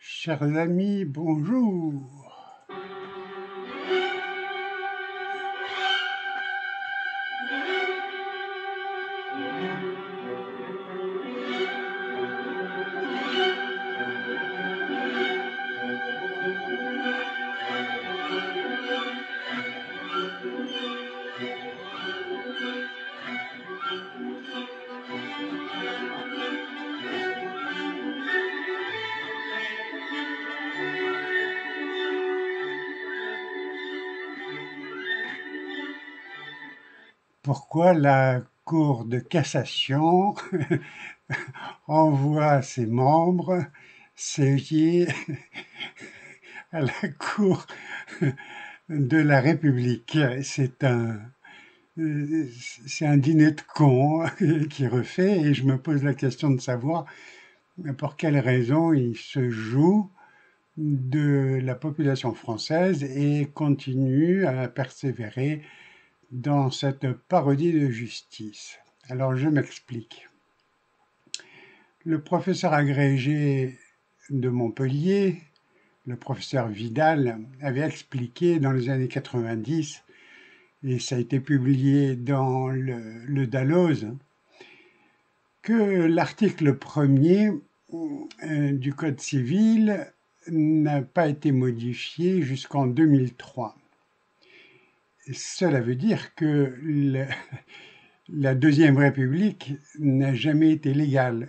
Chers amis, bonjour. Pourquoi la Cour de cassation envoie ses membres siéger à la Cour de la République? C'est un dîner de cons qui refait, et je me pose la question de savoir pour quelle raison il se joue de la population française et continue à persévérer dans cette parodie de justice. Alors je m'explique. Le professeur agrégé de Montpellier, le professeur Vidal, avait expliqué dans les années 90, et ça a été publié dans le Dalloz, que l'article 1er du Code civil n'a pas été modifié jusqu'en 2003. Cela veut dire que la Deuxième République n'a jamais été légale,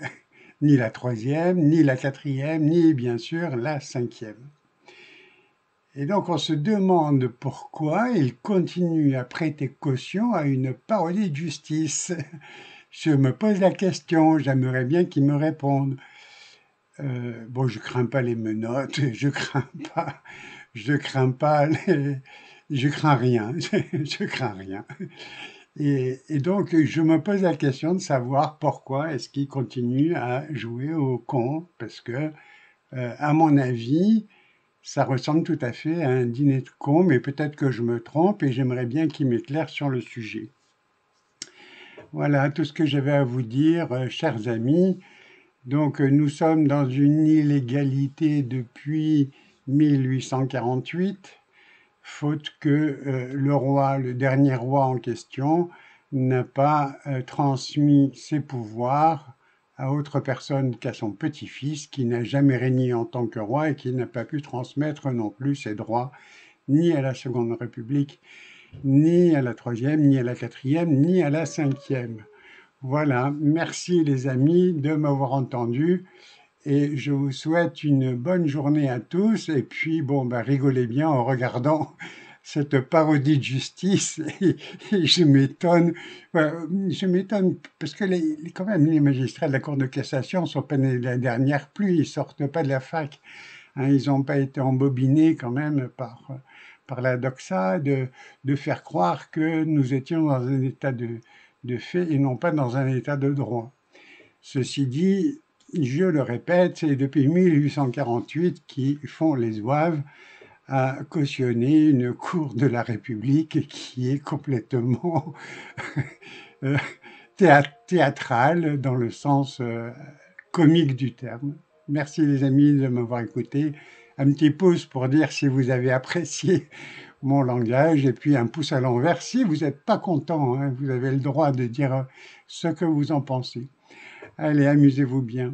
ni la Troisième, ni la Quatrième, ni bien sûr la Cinquième. Et donc on se demande pourquoi il continue à prêter caution à une parodie de justice. Je me pose la question, j'aimerais bien qu'il me réponde. Bon, je crains pas les menottes, je crains rien, je crains rien. Et donc, je me pose la question de savoir pourquoi est-ce qu'il continue à jouer au con, parce que, à mon avis, ça ressemble tout à fait à un dîner de cons, mais peut-être que je me trompe et j'aimerais bien qu'il m'éclaire sur le sujet. Voilà tout ce que j'avais à vous dire, chers amis. Donc, nous sommes dans une illégalité depuis 1848, faute que le dernier roi en question, n'a pas transmis ses pouvoirs à autre personne qu'à son petit-fils, qui n'a jamais régné en tant que roi et qui n'a pas pu transmettre non plus ses droits ni à la Seconde République, ni à la Troisième, ni à la Quatrième, ni à la Cinquième. Voilà, merci les amis de m'avoir entendu et je vous souhaite une bonne journée à tous. Et puis, bon, rigolez bien en regardant cette parodie de justice. Et je m'étonne parce que quand même, les magistrats de la Cour de cassation sont pas nés de la dernière pluie, ils sortent pas de la fac. Hein, ils n'ont pas été embobinés quand même par la doxa de faire croire que nous étions dans un état de fait et non pas dans un état de droit. Ceci dit, je le répète, c'est depuis 1848 qu'ils font les ouaves à cautionner une cour de la République qui est complètement théâtrale dans le sens comique du terme. Merci les amis de m'avoir écouté. Un petit pouce pour dire si vous avez apprécié mon langage et puis un pouce à l'envers si vous n'êtes pas content. Hein, vous avez le droit de dire ce que vous en pensez. Allez, amusez-vous bien.